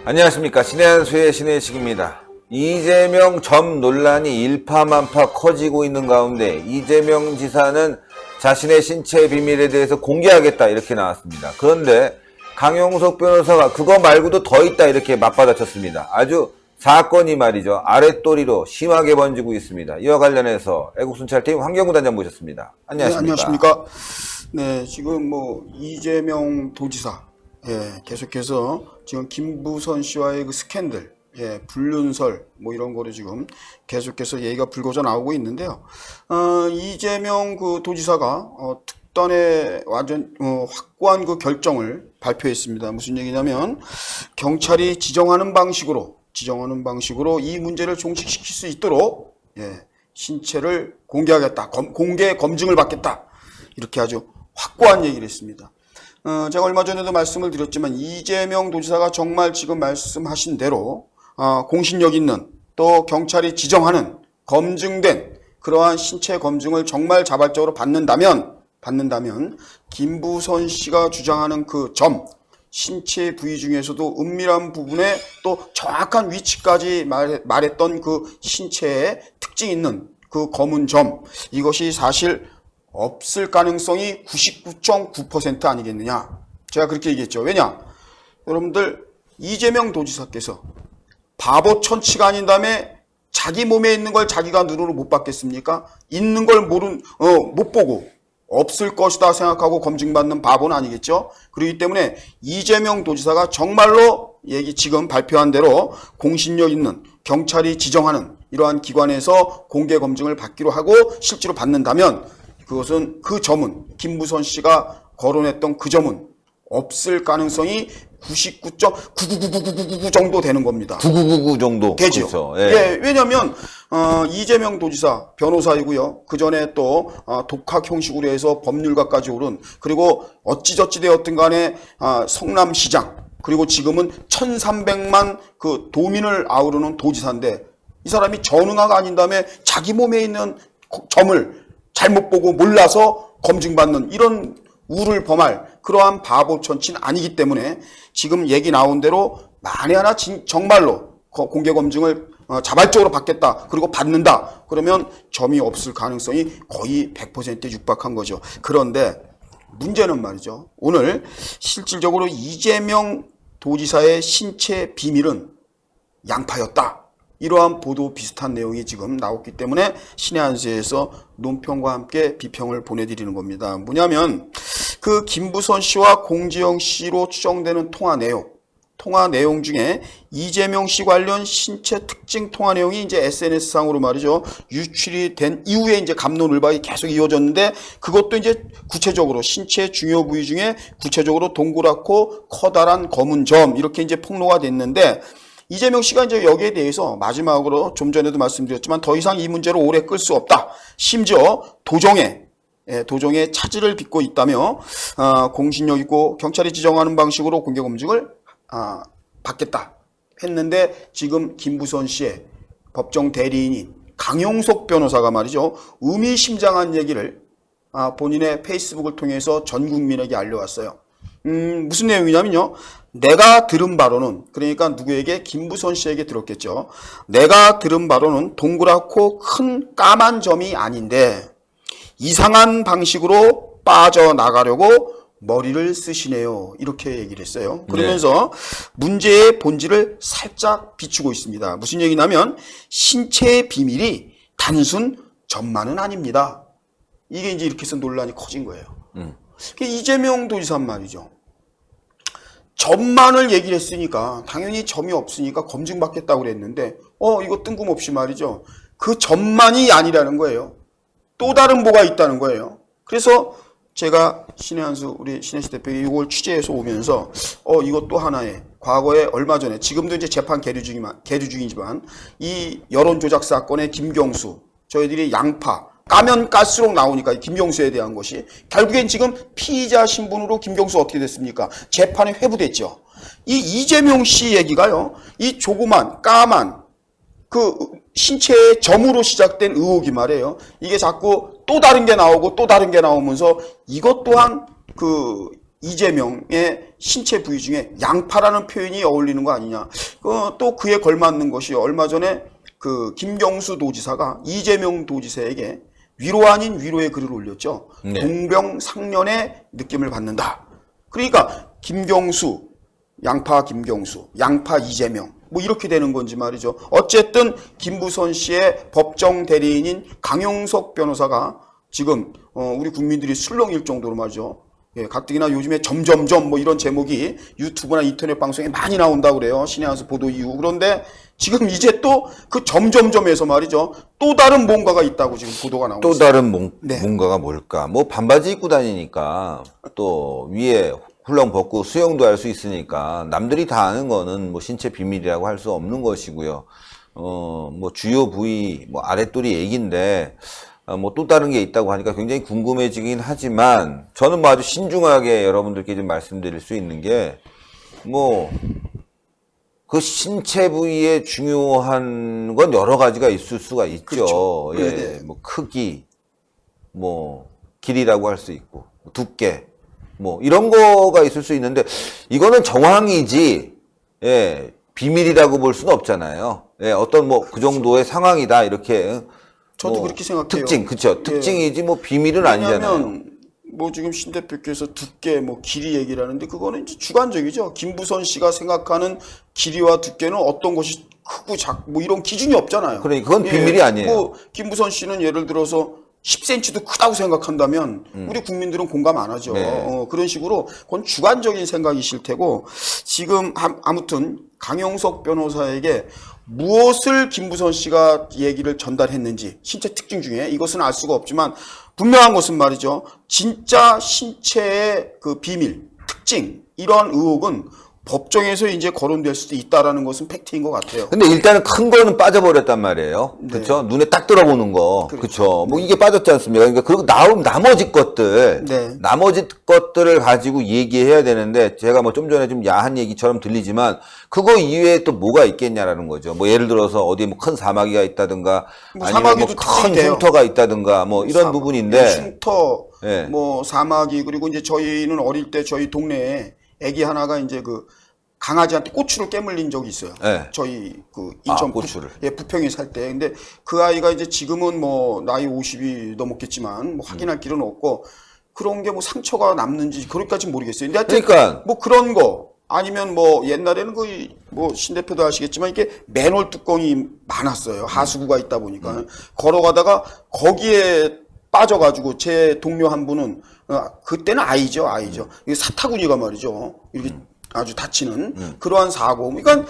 안녕하십니까. 신의 한수의 신의식입니다. 이재명 점 논란이 일파만파 커지고 있는 가운데 이재명 지사는 자신의 신체 비밀에 대해서 공개하겠다 이렇게 나왔습니다. 그런데 강용석 변호사가 그거 말고도 더 있다 이렇게 맞받아쳤습니다. 아주 사건이 말이죠. 아랫도리로 심하게 번지고 있습니다. 이와 관련해서 애국순찰팀 황경구 단장 모셨습니다. 안녕하십니까. 네, 안녕하십니까. 네, 지금 이재명 도지사, 계속해서 지금 김부선 씨와의 그 스캔들, 불륜설, 이런 거를 지금 계속해서 얘기가 불거져 나오고 있는데요. 이재명 그 도지사가, 특단의 완전, 확고한 그 결정을 발표했습니다. 무슨 얘기냐면, 경찰이 지정하는 방식으로 이 문제를 종식시킬 수 있도록, 신체를 공개하겠다. 공개 검증을 받겠다. 이렇게 아주 확고한 얘기를 했습니다. 제가 얼마 전에도 말씀을 드렸지만 이재명 도지사가 정말 지금 말씀하신 대로 공신력 있는 또 경찰이 지정하는 검증된 그러한 신체 검증을 정말 자발적으로 받는다면 김부선 씨가 주장하는 그 점, 신체 부위 중에서도 은밀한 부분에 또 정확한 위치까지 말했던 그 신체에 특징 있는 그 검은 점, 이것이 사실 없을 가능성이 99.9% 아니겠느냐. 제가 그렇게 얘기했죠. 왜냐? 여러분들, 이재명 도지사께서 바보 천치가 아닌 다음에 자기 몸에 있는 걸 자기가 눈으로 못 봤겠습니까? 있는 걸 못 보고 없을 것이다 생각하고 검증받는 바보는 아니겠죠? 그렇기 때문에 이재명 도지사가 정말로 지금 발표한 대로 공신력 있는 경찰이 지정하는 이러한 기관에서 공개 검증을 받기로 하고 실제로 받는다면 그 점은 김부선 씨가 거론했던 그 점은 없을 가능성이 99.99999 정도 되는 겁니다. 9999 정도 되죠. 그렇죠. 왜냐하면 이재명 도지사 변호사이고요. 그 전에 또 독학 형식으로 해서 법률가까지 오른, 그리고 어찌저찌 되었든 간에 성남시장, 그리고 지금은 1300만 그 도민을 아우르는 도지사인데 이 사람이 전응아가 아닌 다음에 자기 몸에 있는 점을 잘못 보고 몰라서 검증받는 이런 우를 범할 그러한 바보 천치는 아니기 때문에 지금 얘기 나온 대로 만에 하나 정말로 공개 검증을 자발적으로 받겠다, 그리고 받는다, 그러면 점이 없을 가능성이 거의 100%에 육박한 거죠. 그런데 문제는 말이죠. 오늘 실질적으로 이재명 도지사의 신체 비밀은 양파였다. 이러한 보도 비슷한 내용이 지금 나왔기 때문에 신의 한수에서 논평과 함께 비평을 보내드리는 겁니다. 뭐냐면 그 김부선 씨와 공지영 씨로 추정되는 통화 내용 중에 이재명 씨 관련 신체 특징 통화 내용이 이제 SNS상으로 말이죠. 유출이 된 이후에 이제 갑론을박이 계속 이어졌는데, 그것도 이제 구체적으로 신체 중요 부위 중에 구체적으로 동그랗고 커다란 검은 점, 이렇게 이제 폭로가 됐는데, 이재명 씨가 이제 여기에 대해서 마지막으로 좀 전에도 말씀드렸지만 더 이상 이 문제를 오래 끌 수 없다. 심지어 도정에 차질을 빚고 있다며 공신력 있고 경찰이 지정하는 방식으로 공개 검증을 받겠다 했는데, 지금 김부선 씨의 법정 대리인인 강용석 변호사가 말이죠. 의미심장한 얘기를 본인의 페이스북을 통해서 전 국민에게 알려왔어요. 무슨 내용이냐면요. 내가 들은 바로는, 그러니까 누구에게? 김부선 씨에게 들었겠죠. 내가 들은 바로는 동그랗고 큰 까만 점이 아닌데 이상한 방식으로 빠져나가려고 머리를 쓰시네요. 이렇게 얘기를 했어요. 그러면서 문제의 본질을 살짝 비추고 있습니다. 무슨 얘기냐면 신체의 비밀이 단순 점만은 아닙니다. 이게 이제 이렇게 해서 논란이 커진 거예요. 이재명 도지사 말이죠. 점만을 얘기를 했으니까 당연히 점이 없으니까 검증받겠다고 그랬는데 이거 뜬금없이 말이죠. 그 점만이 아니라는 거예요. 또 다른 뭐가 있다는 거예요. 그래서 제가 신의 한수 우리 신혜식 대표가 이걸 취재해서 오면서 이것도 하나의 과거에 얼마 전에, 지금도 이제 재판 계류 중이지만 이 여론 조작 사건의 김경수, 저희들이 양파 까면 깔수록 나오니까 김경수에 대한 것이 결국엔 지금 피의자 신분으로 김경수 어떻게 됐습니까? 재판에 회부됐죠. 이 이재명 씨 얘기가요. 이 조그만 까만 그 신체의 점으로 시작된 의혹이 말이에요. 이게 자꾸 또 다른 게 나오고 또 다른 게 나오면서 이것 또한 그 이재명의 신체 부위 중에 양파라는 표현이 어울리는 거 아니냐. 또 그에 걸맞는 것이 얼마 전에 그 김경수 도지사가 이재명 도지사에게 위로 아닌 위로의 글을 올렸죠. 네. 동병상련의 느낌을 받는다. 그러니까 김경수, 양파 김경수, 양파 이재명 뭐 이렇게 되는 건지 말이죠. 어쨌든 김부선 씨의 법정 대리인인 강용석 변호사가 지금 우리 국민들이 술렁일 정도로 말이죠. 예, 가뜩이나 요즘에 점점점 뭐 이런 제목이 유튜브나 인터넷 방송에 많이 나온다고 그래요. 신의 한수 보도 이후. 그런데 지금 이제 또 그 점점점에서 말이죠. 또 다른 뭔가가 있다고 지금 보도가 나오고 또 있어요. 다른 네. 뭔가가 뭘까? 뭐 반바지 입고 다니니까 또 위에 훌렁 벗고 수영도 할 수 있으니까 남들이 다 아는 거는 뭐 신체 비밀이라고 할 수 없는 것이고요. 뭐 주요 부위 뭐 아랫돌이 얘기인데 뭐 또 다른 게 있다고 하니까 굉장히 궁금해지긴 하지만 저는 뭐 아주 신중하게 여러분들께 좀 말씀드릴 수 있는 게 뭐 그 신체 부위에 중요한 건 여러 가지가 있을 수가 있죠. 그렇죠. 예, 네네. 뭐 크기, 뭐 길이라고 할 수 있고 두께, 뭐 이런 거가 있을 수 있는데 이거는 정황이지, 예, 비밀이라고 볼 수는 없잖아요. 예, 어떤 뭐 그 정도의 상황이다 이렇게. 저도 뭐 그렇게 생각해요. 특징, 그쵸. 예. 특징이지 뭐 비밀은 아니잖아요. 왜냐하면 뭐 지금 신 대표께서 두께 뭐 길이 얘기를 하는데 그거는 이제 주관적이죠. 김부선 씨가 생각하는 길이와 두께는 어떤 것이 크고 작고 뭐 이런 기준이 없잖아요. 그러니까 그건 비밀이 아니에요. 뭐 김부선 씨는 예를 들어서 10cm도 크다고 생각한다면 우리 국민들은 공감 안 하죠. 네. 그런 식으로 그건 주관적인 생각이실 테고 지금 아무튼 강용석 변호사에게 무엇을 김부선 씨가 얘기를 전달했는지 신체 특징 중에 이것은 알 수가 없지만 분명한 것은 말이죠. 진짜 신체의 그 비밀, 특징 이런 의혹은 법정에서 이제 거론될 수도 있다라는 것은 팩트인 것 같아요. 근데 일단은 큰 거는 빠져버렸단 말이에요. 그렇죠? 눈에 딱 들어보는 거. 그렇죠. 뭐 이게 빠졌지 않습니까? 그러니까 그리고 나머지 것들, 네. 나머지 것들을 가지고 얘기해야 되는데 제가 뭐 좀 전에 좀 야한 얘기처럼 들리지만 그거 이외에 또 뭐가 있겠냐라는 거죠. 뭐 예를 들어서 어디 뭐 큰 사마귀가 있다든가 뭐 아니면 사마귀도 뭐 큰 특징이 돼요. 흉터가 있다든가 뭐 이런 부분인데 흉터, 예. 뭐 사마귀 그리고 이제 저희는 어릴 때 저희 동네에 애기 하나가 이제 그 강아지한테 고추를 깨물린 적이 있어요. 예. 저희 그 인천 고추를. 부평에 살 때. 근데 그 아이가 이제 지금은 뭐 나이 50이 넘었겠지만 뭐 확인할 길은 없고 그런 게 뭐 상처가 남는지 그것까지 모르겠어요. 근데 하여튼 그러니까 뭐 그런 거 아니면 뭐 옛날에는 그 뭐 신 대표도 아시겠지만 이게 맨홀 뚜껑이 많았어요. 하수구가 있다 보니까 걸어가다가 거기에 빠져가지고 제 동료 한 분은 그때는 아이죠. 이게 사타구니가 말이죠. 이렇게 아주 다치는 그러한 사고. 그러니까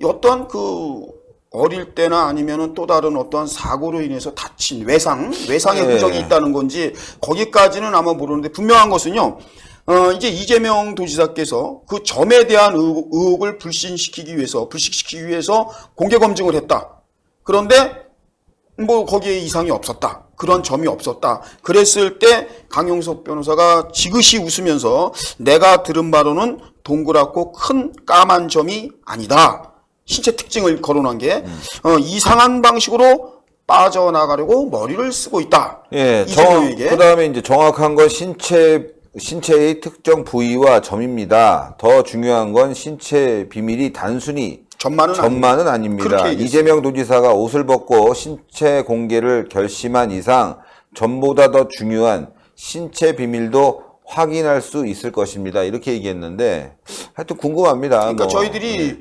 어떠한 그 어릴 때나 아니면은 또 다른 어떠한 사고로 인해서 다친 외상의 네. 흔적이 있다는 건지 거기까지는 아마 모르는데 분명한 것은요. 이제 이재명 도지사께서 그 점에 대한 의혹을 불식시키기 위해서 공개 검증을 했다. 그런데 뭐 거기에 이상이 없었다. 그런 점이 없었다. 그랬을 때 강용석 변호사가 지그시 웃으면서 내가 들은 바로는 동그랗고 큰 까만 점이 아니다. 신체 특징을 거론한 게 이상한 방식으로 빠져나가려고 머리를 쓰고 있다. 예, 이재명에게. 그다음에 이제 정확한 건 신체의 특정 부위와 점입니다. 더 중요한 건 신체 비밀이 단순히 점만은 아닙니다. 이재명 도지사가 옷을 벗고 신체 공개를 결심한 이상 점보다 더 중요한 신체 비밀도 확인할 수 있을 것입니다. 이렇게 얘기했는데 하여튼 궁금합니다. 그러니까 뭐. 저희들이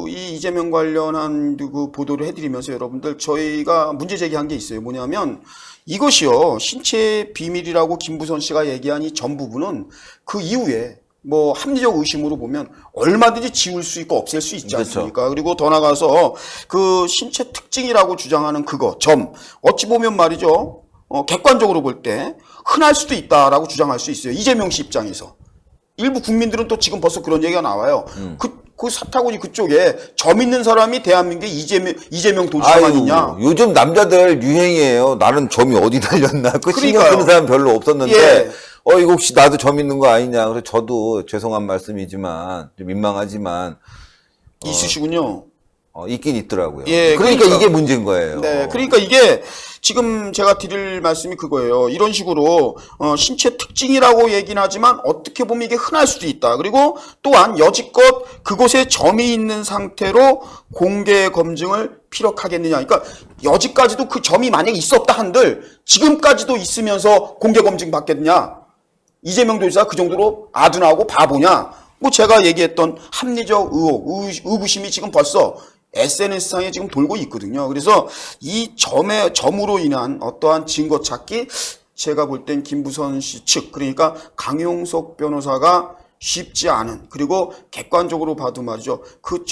이 이재명 관련한 그 보도를 해드리면서 여러분들 저희가 문제 제기한 게 있어요. 뭐냐면 이것이요 신체 비밀이라고 김부선 씨가 얘기한 이 점 부분은 그 이후에 뭐 합리적 의심으로 보면 얼마든지 지울 수 있고 없앨 수 있지 않습니까? 그렇죠. 그리고 더 나가서 그 신체 특징이라고 주장하는 그거 점 어찌 보면 말이죠. 객관적으로 볼 때 흔할 수도 있다라고 주장할 수 있어요. 이재명 씨 입장에서. 일부 국민들은 또 지금 벌써 그런 얘기가 나와요. 그 사타구니 그쪽에 점 있는 사람이 대한민국의 이재명 도지사 아니냐. 요즘 남자들 유행이에요. 나는 점이 어디 달렸나. 그 신경 그러니까요. 쓰는 사람 별로 없었는데 예. 이거 혹시 나도 점 있는 거 아니냐. 그래서 저도 죄송한 말씀이지만 좀 민망하지만 있으시군요. 있긴 있더라고요. 예, 그러니까 이게 문제인 거예요. 네, 그러니까 이게 지금 제가 드릴 말씀이 그거예요. 이런 식으로 신체 특징이라고 얘기는 하지만 어떻게 보면 이게 흔할 수도 있다. 그리고 또한 여지껏 그곳에 점이 있는 상태로 공개 검증을 피력하겠느냐. 그러니까 여지까지도 그 점이 만약에 있었다 한들 지금까지도 있으면서 공개 검증 받겠느냐. 이재명 도지사 그 정도로 아둔하고 바보냐. 뭐 제가 얘기했던 합리적 의혹, 의구심이 지금 벌써 SNS상에 지금 돌고 있거든요. 그래서 이 점으로 인한 어떠한 증거 찾기, 제가 볼 땐 김부선 씨 측, 그러니까 강용석 변호사가 쉽지 않은, 그리고 객관적으로 봐도 말이죠. 그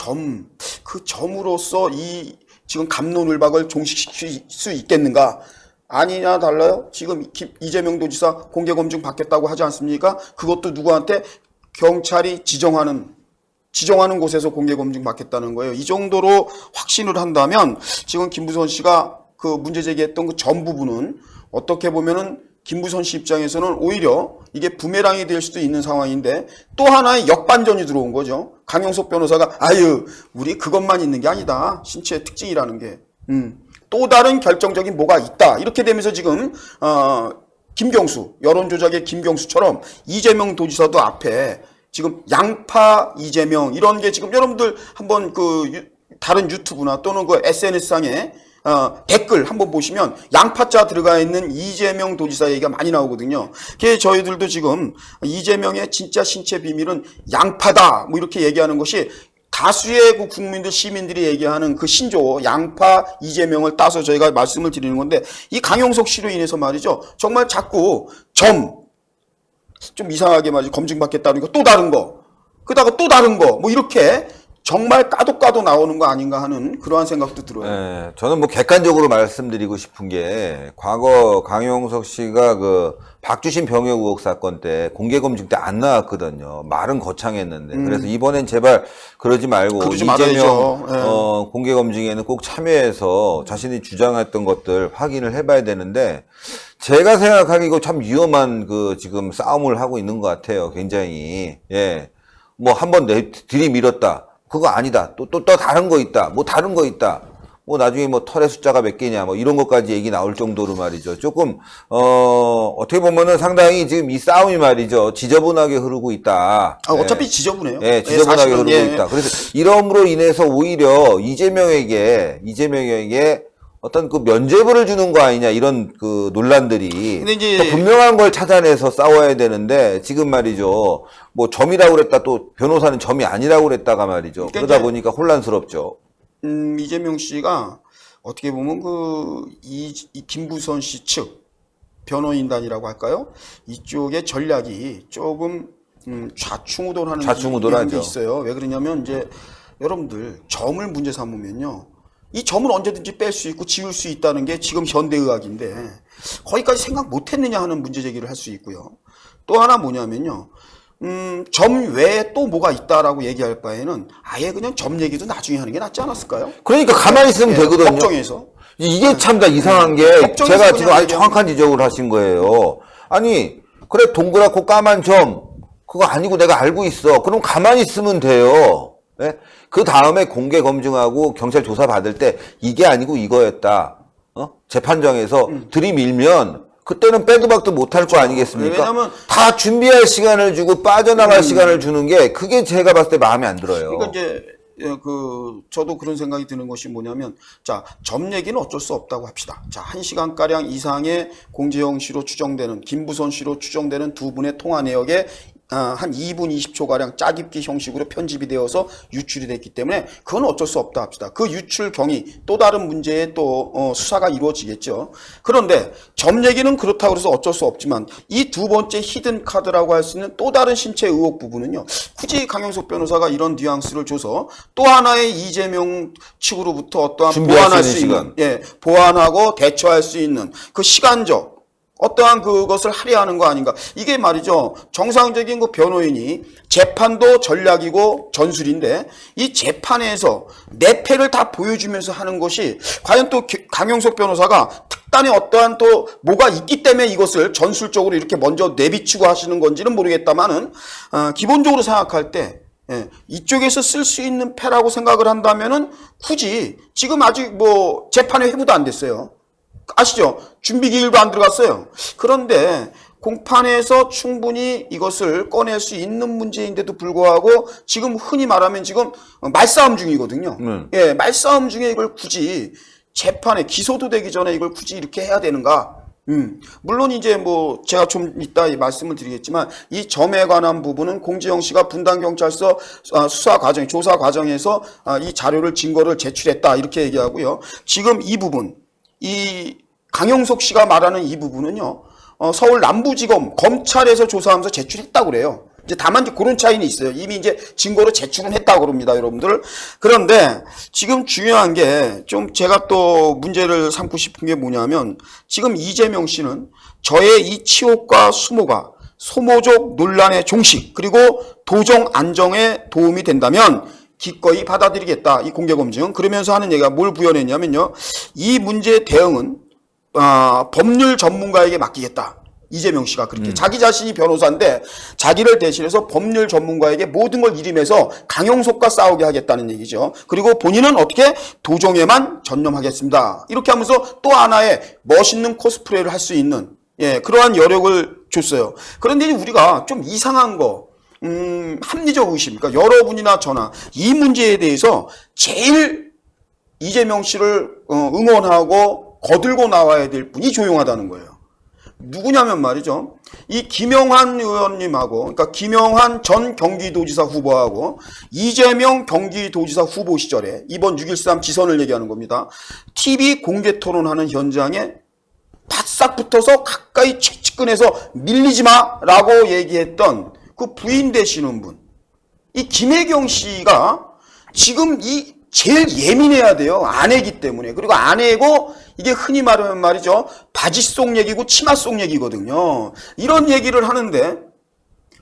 점으로서 이 지금 갑론을박을 종식시킬 수 있겠는가? 아니냐 달라요? 지금 이재명 도지사 공개검증 받겠다고 하지 않습니까? 그것도 누구한테? 경찰이 지정하는 곳에서 공개검증 받겠다는 거예요. 이 정도로 확신을 한다면 지금 김부선 씨가 그 문제 제기했던 그 점 부분은 어떻게 보면은 김부선 씨 입장에서는 오히려 이게 부메랑이 될 수도 있는 상황인데 또 하나의 역반전이 들어온 거죠. 강용석 변호사가 우리 그것만 있는 게 아니다. 신체의 특징이라는 게. 또 다른 결정적인 뭐가 있다. 이렇게 되면서 지금 김경수, 여론조작의 김경수처럼 이재명 도지사도 앞에 지금 양파 이재명 이런 게 지금 여러분들 한번 다른 유튜브나 또는 그 SNS상에 댓글 한번 보시면 양파자 들어가 있는 이재명 도지사 얘기가 많이 나오거든요. 그게 저희들도 지금 이재명의 진짜 신체 비밀은 양파다 뭐 이렇게 얘기하는 것이 다수의 그 국민들, 시민들이 얘기하는 그 신조어, 양파, 이재명을 따서 저희가 말씀을 드리는 건데, 이 강용석 씨로 인해서 말이죠. 정말 자꾸 좀 이상하게 말이죠. 검증받겠다는 거, 또 다른 거, 그다가 또 다른 거, 뭐 이렇게 정말 까도 나오는 거 아닌가 하는 그러한 생각도 들어요. 네, 저는 뭐 객관적으로 말씀드리고 싶은 게 과거 강용석 씨가 그 박주신 병역 의혹 사건 때 공개검증 때 안 나왔거든요. 말은 거창했는데. 그래서 이번엔 제발 그러지 말고 이재명 공개검증에는 꼭 참여해서 자신이 주장했던 것들 확인을 해봐야 되는데 제가 생각하기에 이거 참 위험한 지금 싸움을 하고 있는 것 같아요. 굉장히. 예. 뭐 한번 들이밀었다. 그거 아니다. 또 다른 거 있다. 뭐 다른 거 있다. 뭐 나중에 뭐 털의 숫자가 몇 개냐. 뭐 이런 것까지 얘기 나올 정도로 말이죠. 조금, 어떻게 보면은 상당히 지금 이 싸움이 말이죠. 지저분하게 흐르고 있다. 어차피 지저분해요. 예, 지저분하게 흐르고 있다. 그래서 이러므로 인해서 오히려 이재명에게 어떤 그 면죄부를 주는 거 아니냐 이런 그 논란들이 근데 이제 분명한 걸 찾아내서 싸워야 되는데 지금 말이죠 뭐 점이라고 그랬다 또 변호사는 점이 아니라고 그랬다가 말이죠 그러다 보니까 혼란스럽죠. 이재명 씨가 어떻게 보면 이 김부선 씨 측 변호인단이라고 할까요? 이쪽의 전략이 조금 좌충우돌하는 게 있어요. 왜 그러냐면 이제 여러분들 점을 문제 삼으면요. 이 점을 언제든지 뺄 수 있고 지울 수 있다는 게 지금 현대의학인데 거기까지 생각 못했느냐 하는 문제 제기를 할 수 있고요. 또 하나 뭐냐면요. 점 외에 또 뭐가 있다라고 얘기할 바에는 아예 그냥 점 얘기도 나중에 하는 게 낫지 않았을까요? 그러니까 가만히 있으면 되거든요. 걱정해서. 이게 참 다 이상한 게 제가 지금 아주 정확한 지적을 하신 거예요. 아니 그래 동그랗고 까만 점 그거 아니고 내가 알고 있어. 그럼 가만히 있으면 돼요. 네? 그 다음에 공개 검증하고 경찰 조사 받을 때 이게 아니고 이거였다. 재판정에서 들이밀면 그때는 빼도 박도 못할 거 아니겠습니까? 왜냐면 다 준비할 시간을 주고 빠져나갈 시간을 주는 게 그게 제가 봤을 때 마음에 안 들어요. 그러니까 이제 저도 그런 생각이 드는 것이 뭐냐면 점 얘기는 어쩔 수 없다고 합시다. 1시간가량 이상의 공재영 씨로 추정되는 김부선 씨로 추정되는 두 분의 통화 내역에 한 2분 20초가량 짜깁기 형식으로 편집이 되어서 유출이 됐기 때문에 그건 어쩔 수 없다 합시다. 그 유출 경위 또 다른 문제에 또 수사가 이루어지겠죠. 그런데 점 얘기는 그렇다고 해서 어쩔 수 없지만 이 두 번째 히든 카드라고 할 수 있는 또 다른 신체 의혹 부분은요. 굳이 강용석 변호사가 이런 뉘앙스를 줘서 또 하나의 이재명 측으로부터 어떠한 보완할 수 있는 보완하고 대처할 수 있는 그 시간적 어떠한 그것을 하려 하는 거 아닌가. 이게 말이죠. 정상적인 그 변호인이 재판도 전략이고 전술인데 이 재판에서 내 패를 다 보여주면서 하는 것이 과연 또 강용석 변호사가 특단의 어떠한 또 뭐가 있기 때문에 이것을 전술적으로 이렇게 먼저 내비치고 하시는 건지는 모르겠다만은 기본적으로 생각할 때 이쪽에서 쓸 수 있는 패라고 생각을 한다면은 굳이 지금 아직 뭐 재판의 회부도 안 됐어요. 아시죠? 준비기 1도 안 들어갔어요. 그런데 공판에서 충분히 이것을 꺼낼 수 있는 문제인데도 불구하고 지금 흔히 말하면 지금 말싸움 중이거든요. 예, 말싸움 중에 이걸 굳이 재판에 기소도 되기 전에 이걸 굳이 이렇게 해야 되는가? 물론 이제 뭐 제가 좀 이따 말씀을 드리겠지만 이 점에 관한 부분은 공지영 씨가 분당경찰서 수사 과정, 조사 과정에서 이 자료를 증거를 제출했다 이렇게 얘기하고요. 지금 이 부분, 이 강용석 씨가 말하는 이 부분은요. 서울 남부지검 검찰에서 조사하면서 제출했다고 그래요. 이제 다만 이제 그런 차이는 있어요. 이미 이제 증거로 제출은 했다고 그럽니다, 여러분들. 그런데 지금 중요한 게 좀 제가 또 문제를 삼고 싶은 게 뭐냐면 지금 이재명 씨는 저의 이 치욕과 수모가 소모적 논란의 종식 그리고 도정 안정에 도움이 된다면 기꺼이 받아들이겠다. 이 공개검증. 그러면서 하는 얘기가 뭘 부연했냐면요. 이 문제의 대응은 법률 전문가에게 맡기겠다. 이재명 씨가 그렇게 자기 자신이 변호사인데 자기를 대신해서 법률 전문가에게 모든 걸 일임해서 강용석과 싸우게 하겠다는 얘기죠. 그리고 본인은 어떻게 도정에만 전념하겠습니다. 이렇게 하면서 또 하나의 멋있는 코스프레를 할 수 있는 그러한 여력을 줬어요. 그런데 우리가 좀 이상한 거 합리적 의심, 그러니까 여러분이나 저나 이 문제에 대해서 제일 이재명 씨를 응원하고 거들고 나와야 될 분이 조용하다는 거예요. 누구냐면 말이죠. 이 김영환 의원님하고, 그러니까 김영환 전 경기도지사 후보하고 이재명 경기도지사 후보 시절에 이번 6.13 지선을 얘기하는 겁니다. TV 공개 토론하는 현장에 바싹 붙어서 가까이 채찍근해서 밀리지 마라고 얘기했던 그 부인 되시는 분. 이 김혜경 씨가 지금 이 제일 예민해야 돼요. 아내기 때문에. 그리고 아내고 이게 흔히 말하면 말이죠. 바지 속 얘기고 치마 속 얘기거든요. 이런 얘기를 하는데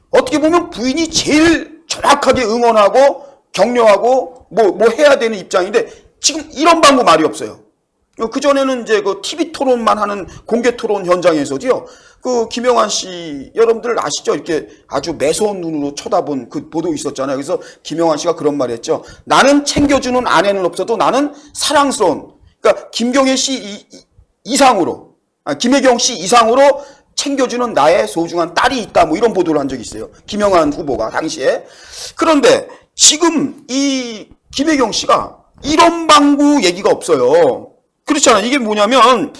어떻게 보면 부인이 제일 정확하게 응원하고 격려하고 뭐 해야 되는 입장인데 지금 이런 방법 말이 없어요. 그전에는 이제 그 TV 토론만 하는 공개 토론 현장에서도요. 그 김영환 씨 여러분들 아시죠? 이렇게 아주 매서운 눈으로 쳐다본 그 보도 있었잖아요. 그래서 김영환 씨가 그런 말 했죠. 나는 챙겨주는 아내는 없어도 나는 사랑스러운, 그러니까 김경애 씨 이상으로, 김혜경 씨 이상으로 챙겨주는 나의 소중한 딸이 있다. 뭐 이런 보도를 한 적이 있어요. 김영환 후보가 당시에. 그런데 지금 이 김혜경 씨가 이런 방구 얘기가 없어요. 그렇잖아요. 이게 뭐냐면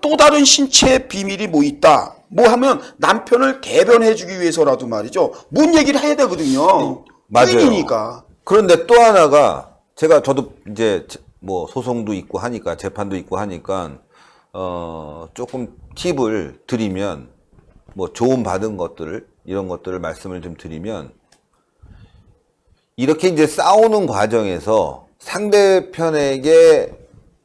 또 다른 신체 비밀이 뭐 있다. 뭐 하면 남편을 대변해주기 위해서라도 말이죠. 뭔 얘기를 해야 되거든요. 맞아요. 부인이니까. 그런데 또 하나가 저도 이제 뭐 소송도 있고 하니까 재판도 있고 하니까 조금 팁을 드리면 뭐 조언 받은 것들을 이런 것들을 말씀을 좀 드리면 이렇게 이제 싸우는 과정에서 상대편에게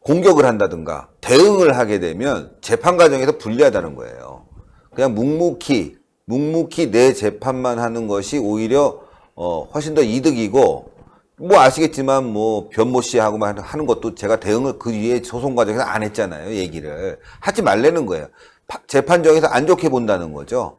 공격을 한다든가 대응을 하게 되면 재판 과정에서 불리하다는 거예요. 그냥 묵묵히 내 재판만 하는 것이 오히려 훨씬 더 이득이고 뭐 아시겠지만 뭐 변모 씨하고만 하는 것도 제가 대응을 그 위에 소송 과정에서 안 했잖아요. 얘기를 하지 말라는 거예요. 재판정에서 안 좋게 본다는 거죠.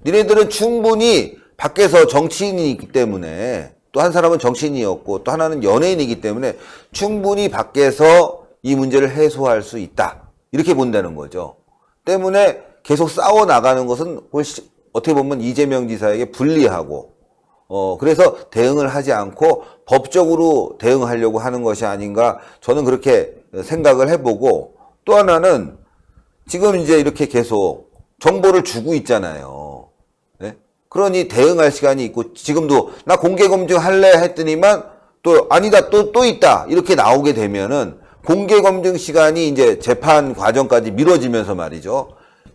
니네들은 충분히 밖에서 정치인이기 때문에 또 한 사람은 정치인이었고 또 하나는 연예인이기 때문에 충분히 밖에서 이 문제를 해소할 수 있다. 이렇게 본다는 거죠. 때문에 계속 싸워 나가는 것은 훨씬 어떻게 보면 이재명 지사에게 불리하고 그래서 대응을 하지 않고 법적으로 대응하려고 하는 것이 아닌가 저는 그렇게 생각을 해보고 또 하나는 지금 이제 이렇게 계속 정보를 주고 있잖아요. 네? 그러니 대응할 시간이 있고 지금도 나 공개검증 할래 했더니만 또 아니다 또 있다 이렇게 나오게 되면은 공개검증 시간이 이제 재판 과정까지 미뤄지면서 말이죠.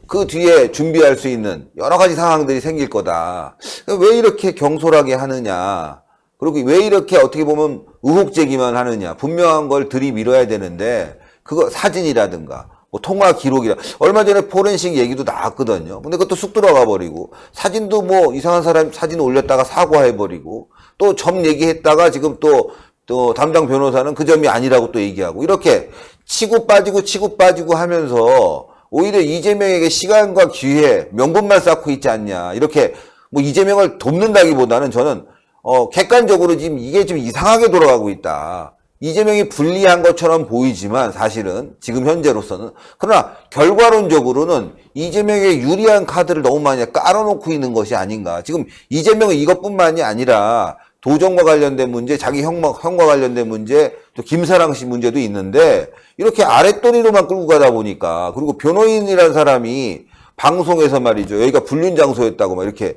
그 뒤에 준비할 수 있는 여러 가지 상황들이 생길 거다. 왜 이렇게 경솔하게 하느냐. 그리고 왜 이렇게 어떻게 보면 의혹 제기만 하느냐. 분명한 걸 들이밀어야 되는데 그거 사진이라든가 뭐 통화 기록이라 얼마 전에 포렌식 얘기도 나왔거든요. 근데 그것도 쑥 들어가 버리고 사진도 뭐 이상한 사람 사진 올렸다가 사과해 버리고 또 점 얘기했다가 지금 또 담당 변호사는 그 점이 아니라고 또 얘기하고 이렇게 치고 빠지고 하면서 오히려 이재명에게 시간과 기회, 명분만 쌓고 있지 않냐. 이렇게 뭐 이재명을 돕는다기보다는 저는 객관적으로 지금 이게 좀 이상하게 돌아가고 있다. 이재명이 불리한 것처럼 보이지만 사실은 지금 현재로서는 그러나 결과론적으로는 이재명의 유리한 카드를 너무 많이 깔아놓고 있는 것이 아닌가. 지금 이재명은 이것뿐만이 아니라 도정과 관련된 문제, 자기 형과 관련된 문제, 또 김사랑 씨 문제도 있는데 이렇게 아랫도리로만 끌고 가다 보니까 그리고 변호인이라는 사람이 방송에서 말이죠. 여기가 불륜 장소였다고 막 이렇게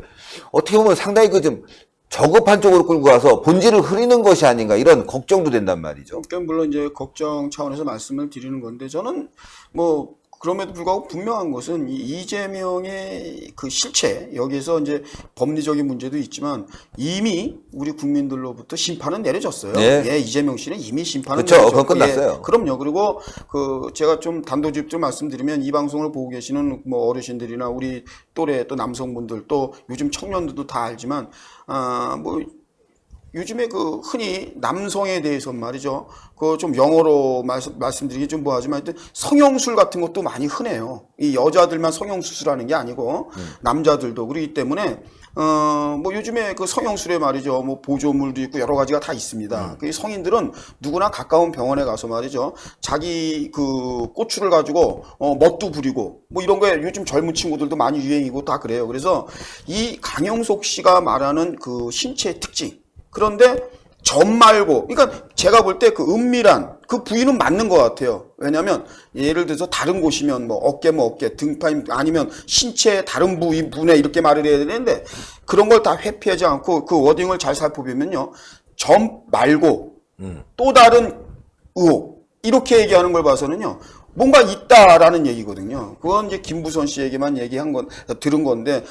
어떻게 보면 상당히 그 좀 저급한 쪽으로 끌고 가서 본질을 흐리는 것이 아닌가 이런 걱정도 된단 말이죠. 그러니까 물론 이제 걱정 차원에서 말씀을 드리는 건데 저는 뭐 그럼에도 불구하고 분명한 것은 이 이재명의 그 실체 여기에서 이제 법리적인 문제도 있지만 이미 우리 국민들로부터 심판은 내려졌어요. 네. 예, 이재명 씨는 이미 심판은 그렇죠. 내려졌고 그건 끝났어요. 예, 그럼요. 그리고 그 제가 좀 단도직입적으로 말씀드리면 이 방송을 보고 계시는 뭐 어르신들이나 우리 또래 또 남성분들 또 요즘 청년들도 다 알지만 뭐 요즘에 그 흔히 남성에 대해서 말이죠. 그 좀 영어로 말씀드리기 좀 뭐하지만 하여튼 성형술 같은 것도 많이 흔해요. 이 여자들만 성형수술하는 게 아니고 남자들도 그렇기 때문에 뭐 요즘에 그 성형술에 말이죠. 뭐 보조물도 있고 여러 가지가 다 있습니다. 그 성인들은 누구나 가까운 병원에 가서 말이죠. 자기 그 고추를 가지고 멋도 부리고 뭐 이런 거에 요즘 젊은 친구들도 많이 유행이고 다 그래요. 그래서 이 강영석 씨가 말하는 그 신체의 특징 그런데 점 말고, 그러니까 제가 볼 때 그 은밀한 그 부위는 맞는 것 같아요. 왜냐하면 예를 들어서 다른 곳이면 뭐 어깨, 등판 아니면 신체 다른 부분에 이렇게 말을 해야 되는데 그런 걸 다 회피하지 않고 그 워딩을 잘 살펴보면요, 점 말고 또 다른 의혹 이렇게 얘기하는 걸 봐서는요. 뭔가 있다라는 얘기거든요. 그건 이제 김부선 씨에게만 들은 건데,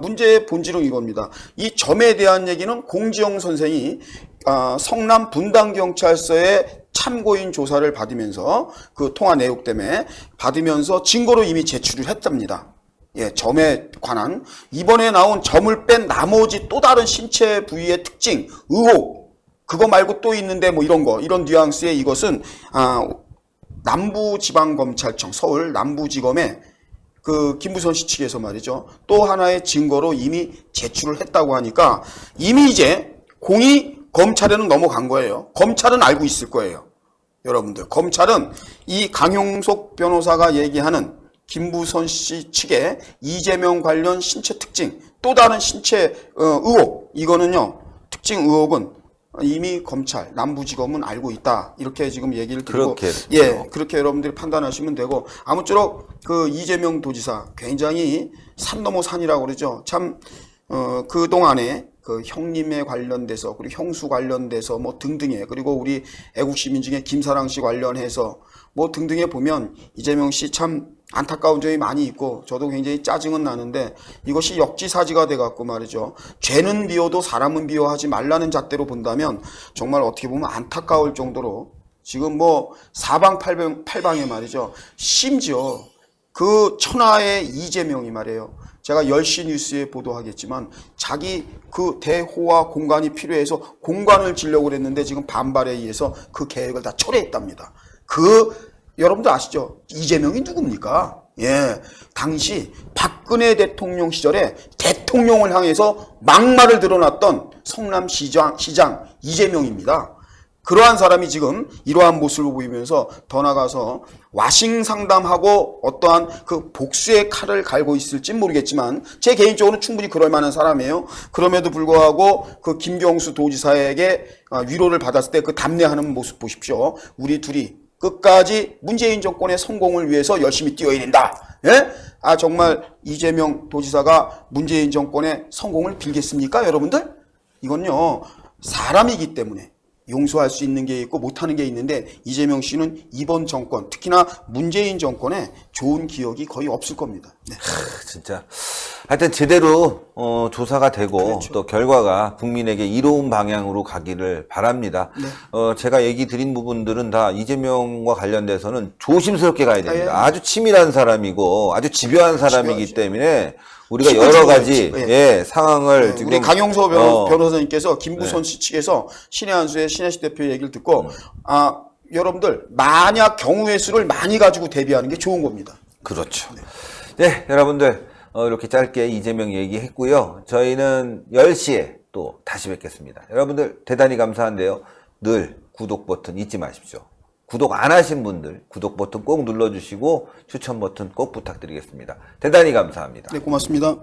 문제의 본질은 이겁니다. 이 점에 대한 얘기는 공지영 선생이, 성남 분당경찰서에 참고인 조사를 받으면서 그 통화 내용 때문에 받으면서 증거로 이미 제출을 했답니다. 예, 점에 관한. 이번에 나온 점을 뺀 나머지 또 다른 신체 부위의 특징, 의혹, 그거 말고 또 있는데 뭐 이런 뉘앙스의 이것은, 남부지방검찰청 서울 남부지검에 그 김부선 씨 측에서 말이죠. 또 하나의 증거로 이미 제출을 했다고 하니까 이미 이제 공이 검찰에는 넘어간 거예요. 검찰은 알고 있을 거예요. 여러분들 검찰은 이 강용석 변호사가 얘기하는 김부선 씨 측의 이재명 관련 신체 특징 또 다른 신체 의혹 이거는요. 특징 의혹은 이미 검찰, 남부지검은 알고 있다. 이렇게 지금 얘기를 드리고. 예, 그렇게 여러분들이 판단하시면 되고. 아무쪼록 그 이재명 도지사 굉장히 산 넘어 산이라고 그러죠. 참, 그동안에 그 형님에 관련돼서, 그리고 형수 관련돼서 뭐 등등에, 그리고 우리 애국시민 중에 김사랑 씨 관련해서 뭐 등등에 보면 이재명 씨 참 안타까운 점이 많이 있고 저도 굉장히 짜증은 나는데 이것이 역지사지가 돼갖고 말이죠. 죄는 비워도 사람은 비워하지 말라는 잣대로 본다면 정말 어떻게 보면 안타까울 정도로 지금 뭐 사방팔방에 말이죠. 심지어 그 천하의 이재명이 말이에요. 제가 10시 뉴스에 보도하겠지만 자기 그 대호와 공간이 필요해서 공간을 지려고 그랬는데 지금 반발에 의해서 그 계획을 다 철회했답니다. 여러분들 아시죠? 이재명이 누굽니까? 예, 당시 박근혜 대통령 시절에 대통령을 향해서 막말을 드러났던 성남시장 이재명입니다. 그러한 사람이 지금 이러한 모습을 보이면서 더 나가서 와싱 상담하고 어떠한 그 복수의 칼을 갈고 있을진 모르겠지만 제 개인적으로는 충분히 그럴 만한 사람이에요. 그럼에도 불구하고 그 김경수 도지사에게 위로를 받았을 때 그 답례하는 모습 보십시오. 우리 둘이 끝까지 문재인 정권의 성공을 위해서 열심히 뛰어야 된다. 예? 정말 이재명 도지사가 문재인 정권의 성공을 빌겠습니까, 여러분들? 이건요, 사람이기 때문에 용서할 수 있는 게 있고 못하는 게 있는데 이재명 씨는 이번 정권, 특히나 문재인 정권에 좋은 기억이 거의 없을 겁니다. 네. 진짜. 하여튼 제대로 조사가 되고 그렇죠. 또 결과가 국민에게 이로운 방향으로 가기를 바랍니다. 네. 제가 얘기 드린 부분들은 다 이재명과 관련돼서는 조심스럽게 가야 됩니다. 예. 아주 치밀한 사람이고 아주 집요한 사람이기 집요하죠. 때문에 우리가 여러 가지 상황을 지금 우리 강용석 변호사님께서 김부선 씨 측에서 신의 한수의 신혜식 대표 얘기를 듣고 여러분들 만약 경우의 수를 많이 가지고 대비하는 게 좋은 겁니다. 그렇죠. 네, 여러분들 이렇게 짧게 이재명 얘기했고요. 저희는 10시에 또 다시 뵙겠습니다. 여러분들 대단히 감사한데요. 늘 구독 버튼 잊지 마십시오. 구독 안 하신 분들 구독 버튼 꼭 눌러주시고 추천 버튼 꼭 부탁드리겠습니다. 대단히 감사합니다. 네, 고맙습니다.